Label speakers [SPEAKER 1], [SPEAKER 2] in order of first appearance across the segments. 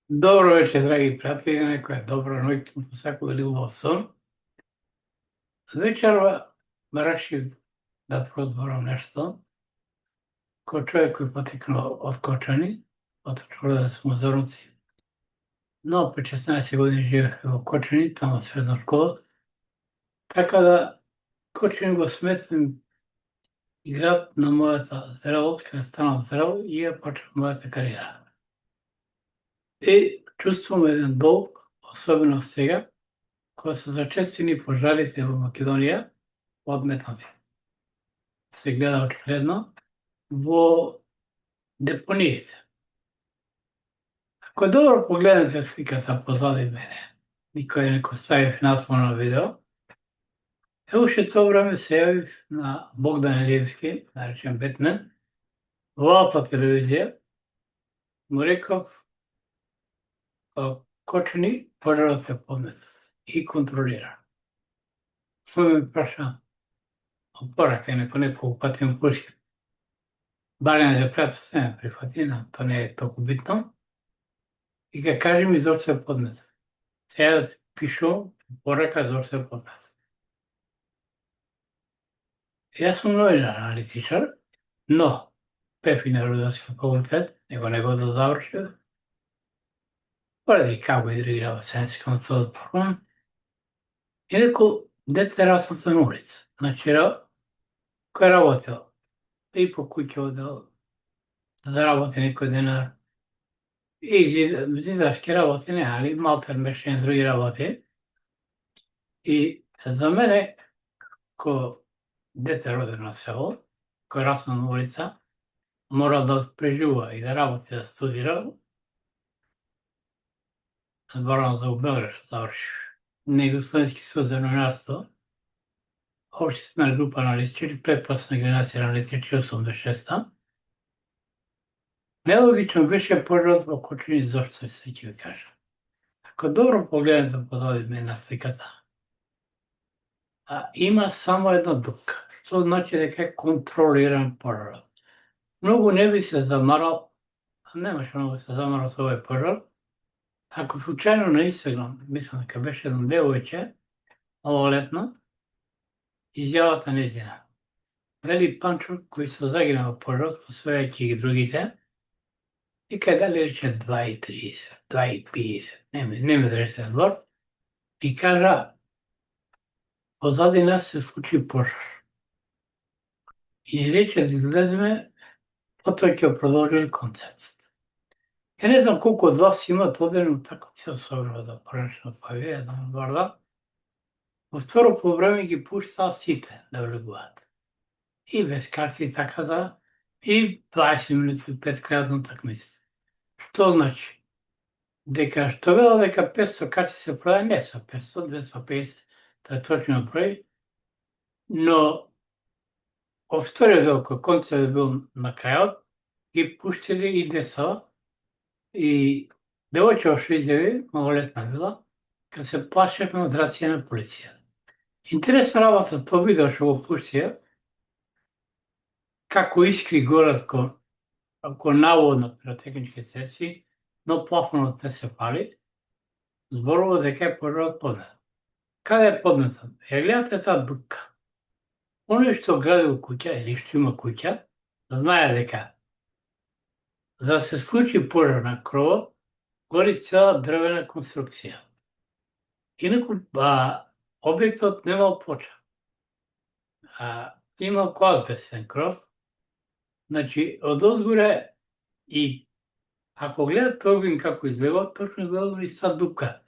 [SPEAKER 1] Dobro večer, dragi prijatelji, neko je dobra noć, svako je ljubov son. Večer реших да прозборам нещо. Kao čovjek koji je poteknuo od Kočani, otišao da smo Zornici. No, pre 16 godina živeo u Kočani, tamo srednja škola. Така да Kočani го сметнем град на моята зрелост, kada станах зрел и я почва моята кариера. И чувствам един дълг, особено сега, когато са зачестени пожарите в Македония, odmetnuti. Se gleda očigledno во депониите. Ако dobro pogledate slikата позади мене, никој не го ставив наслов на видео, уште тоа време се јавив на Богдан Илиевски, наречен Бетмен, во Алфа телевизија, му реков Кочани пожарот се подметат и контролира. Тој ме праша, порака неколку пати му пуши. Барем за пријател се ме прифати, но тоа не е толку битно. И ка кажи ми зошто се подметат. Сега да ти пишувам порака зошто се подметат. Јас сум новинар, аналитичар, но пев и на Рударски факултет, него не го завршив. Поради како игрирав сенском тоа програм. И реко, дете расната на улица. Значи, кој работел? И по куќа одел, да работи некој денар. И зидашки работи не, али малтер беше други работи. И за мене, ко дете родено на село, кој расна на улица, мора да преживува и да работи, да студира. Зборам за Белград што завршив. Него студентски суд за новинарство. Општи сме група аналитичари, предпосна генерација аналитичари 86-та. Нелогично беше пожарот во Кочани, зошто се ќе ви кажа. Ако добро погледнете позади мене на сликата, има само една дупка, што значи дека е контролиран пожарот. Многу не би се замарал, немаше многу се замарал со овој пожар, ако случајно на Инстаграм, мислам дека беше едно девојче, малолетно, изјавата нејзина. Вели Панчо, кој се загина во пожарот, посвајајќи ги другите, и кај дали рече 2:30, 2:50, не ме држите збор, и кажа, позади нас се случи пожар. И рече да излеземе, потоа ќе продолжи концертот. Ја не знам колку од вас имат одено такмици, особено да пранешно паве, еден барда. Во второ полувреме ги пуштаат сите да влегуваат. И без карти така да, и 20 минути пред крајот на такмиците. Што значи? Дека што вела дека 500 карти се продаде, не се 500, 250, тоа е точно број, но во вториот дел кој концерт бил на крајот, ги пуштили и деца, и девојче што изјави, малолетна била, кога се плашевме од рација на полиција. Интересна работа тоа видео што го пуштија, како искри горат кон наводно пиротехнички средства, но плафонот не се пали, зборува дека е пожарот подметен. Каде е подметен? Ја гледате таа дупка. Оној што градил куќа или што има куќа, знае дека за да се случи пожар на кровот, гори цела дрвена конструкција. Инаку објектот немал плоча. Имал коазбестен кров, значи од озгоре и ако гледате огин како изгледа, точно изгледа и ста дупка.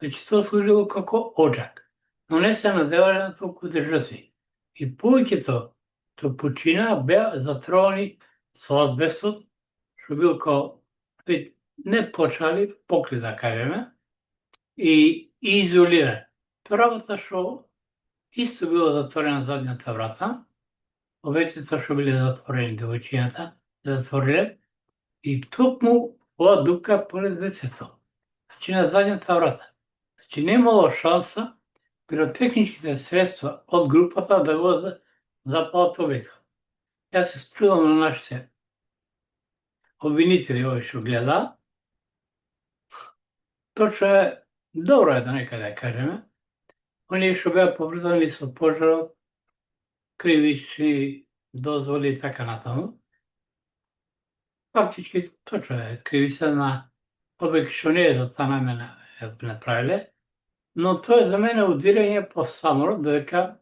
[SPEAKER 1] Значи тоа служило како оджак, но не се наделале на толку жртви. И повеќето што починаа беа затровани со азбестот, што бил као не плоча, али покрит да кажеме, и изолиран. Првата што исто било затворена задњата врата, овеците што биле затворени, девојчињата затвориле, и токму ова дупка поред вецето, значи на задњата врата. Значи немало шанса пиротехничките средства од групата да го запалат објектот. Јас се чудам на нашите обвинители, овој што гледа, Точно е, dobro je da nekada kažem. Oni što bea povrzdani su požarov, krivični dozvoli i така натаму. Фактички точно е кривица на овој што не е за таа намена ја направиле, но тоа е за мене удирање по самолот дека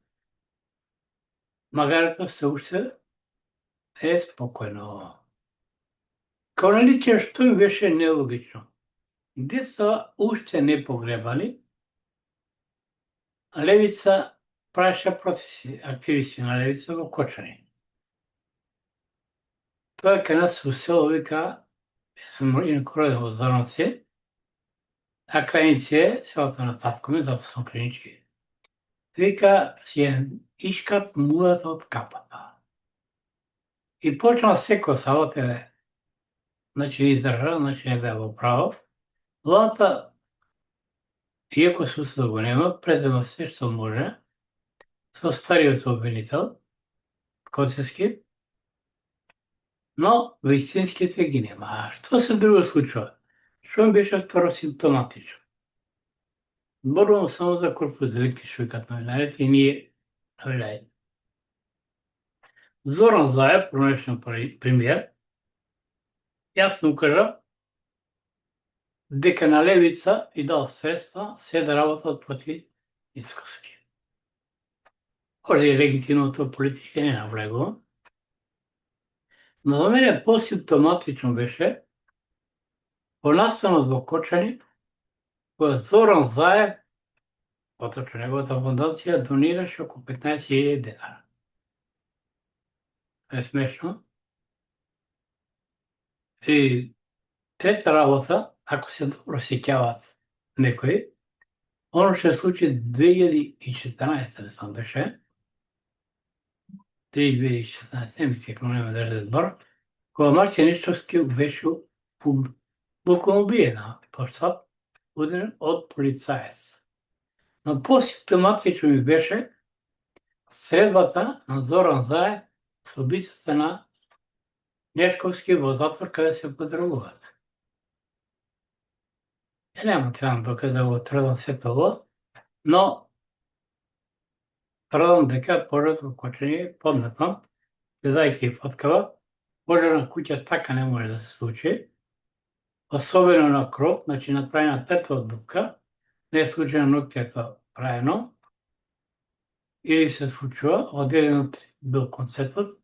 [SPEAKER 1] магарето се уште е спокојно. Као на личен што им беше нелогично. Деца уште не погребани, а левица правеше протести, активисти на левица во Кочани. Тоа кај нас во село вика, сум инаку роден во Зорновци, а крајници е селото на татко ми, затоа сум клинички. Вика, си ја ишкав мујата од капата. И почнал секој сабота, значи издржа, значи не беа во право. Владата, иако судство го нема, презема се што може со стариот обвинител, Коцевски, но вистинските ги нема. А што се друго случува? Што ми беше второсимптоматично? Зборувам само за корпоративите што викат новинарите и ние новинарите. Зоран Заев, пронешен премиер, јасно кажа дека на левица и дал средства се да работат против Мицкоски. Може и легитимното политички не навлегува, но за мене посимптоматично беше понастанот во Кочани, кога Зоран Заев, поточно неговата фондација, донираше околу 15.000 денара. Е смешно. И трета работа, ако се добро сеќаваат некои, оно што се случи 2014, мислам беше, 2014, не ми текно, нема да рече збор, кога Марче Нишовски беше буквално убиен на Порсап, удрен од полицаец. Но посимптоматично ми беше средбата на Зоран Заев со убицата на Нешковски во затвор каде се подрагуваат. Нема требам дока да го тврдам сето ово, но тврдам дека пожарот во Кочани подметно, гледајќи фоткава, пожар на куќа така не може да се случи, особено на кров, значи направена петва дупка, не е случајно ноќето праено, или се случува, од 1 бил концертот,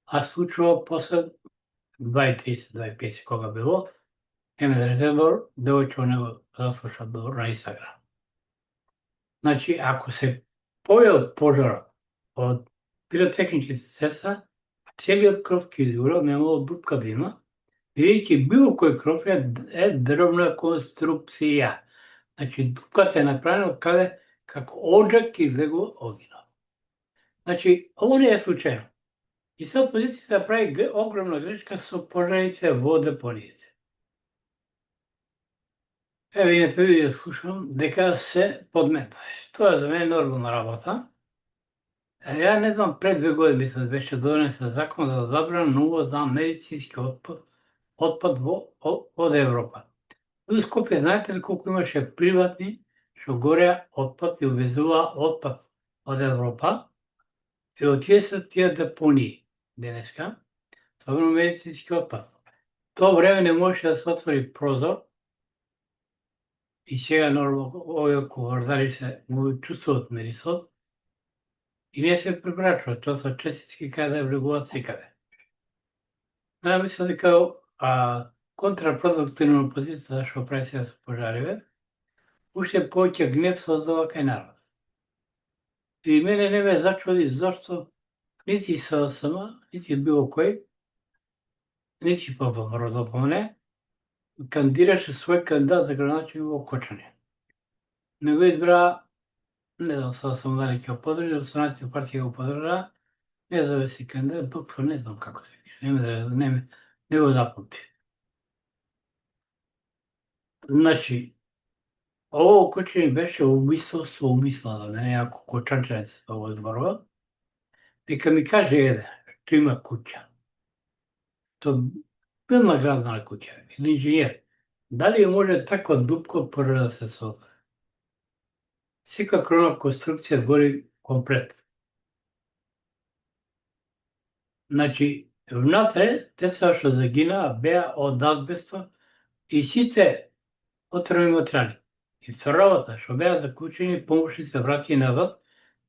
[SPEAKER 1] а случува после 2:30-2:50 кога било, еме да резервор, девојче него заслуша добро на Инстаграм. Значи, ако се појавил пожар од пиротехничките средства, целиот кров ќе изгорел, немало дупка да има, бидејќи било кој кров е дрвна конструкција. Значи, дупката е направена од каде како оджак излегува огинот. Значи, ово не е случајно. И се опозицијата прави огромна грешка со пожарите во депониите. Еве, и на телевизија слушам дека се подметави. Тоа за мене нормална работа. Ја не знам, пред 2 години мислам беше донесен закон за забрана на увоз на медицински отпад од Европа. Во Скопје знаете ли колку имаше приватни што гореа отпад и увезуваа отпад од Европа и од тие се тие депонии денеска, особено медицински отпад. Тоа време не можеше да се отвори прозор и сега нормално овие ковардари се му чувствуваат мирисот и не се пребрачуваат, тоа се честички каде да влегуваат секаде. Да, мислам дека контрапродуктивно опозицијата што прави сега со пожариве, уште повеќе гнев создава кај народ. И мене не ме зачуди зашто нити СДСМ, нити било кој, нити ППМР да помне, кандидираше свој кандидат за градоначелник во Кочани. Не го избра, не знам СДСМ дали ќе го подржи, останатите партии го подржаа, независни кандидат, доктор не знам како се викаше, не го запомти. Значи, ово Кочани беше умисел со умисла за мене, ако кочанчанец го зборува, нека ми каже еден што има куќа. Тоа бил наградна куќа, или инженер. Дали може таква дупка од прва да се создаде? Секако конструкција гори комплет. Значи, внатре, тецата што загинаа беа од азбеста и сите отровни материјали. И втората, што беа заклучени, помошни се врати назад,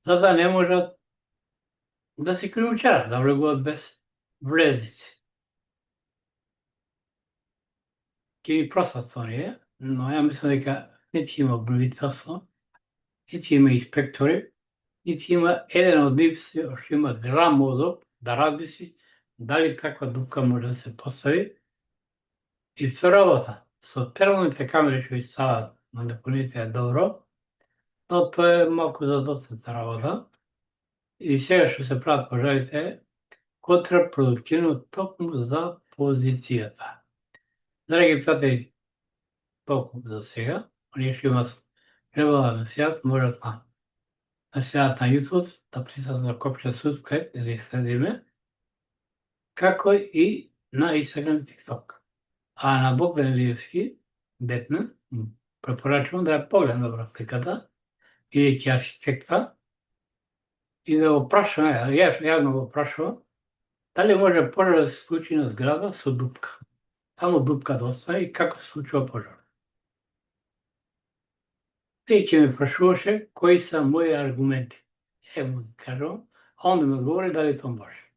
[SPEAKER 1] за да не можат да се кримучарат, да влегуваат без влезници. Ќе ви простат оние, но ја мислам дека нити има обновителство, нити има инспектори, нити има еден од нив што има грам мозок да размисли дали таква дупка може да се постави. И втората, со термалните камери што ги стават на депоните е добро, но тоа е малку задоцната работа. И сега што се прават пожарите е контрапродуктивно токму за позицијата. Драги пријатели, толку за сега. Оние што имат желба да ме следат, можат да ме следат на YouTube, да притиснат на копче subscribe или следиме, како и на Instagram и TikTok. А на Богдан Илиевски, Бетмен, препорачувам да ја погледам добро сликата, бидејќи архитекта, и да го прашаме, јавно го прашувам, дали може пожар да се случи на зграда со дупка. Само дупка да остане и како се случува пожар. Тој ќе ме прашуваше кои се мои аргументи. Му кажувам, а онда ми одговори дали тоа може.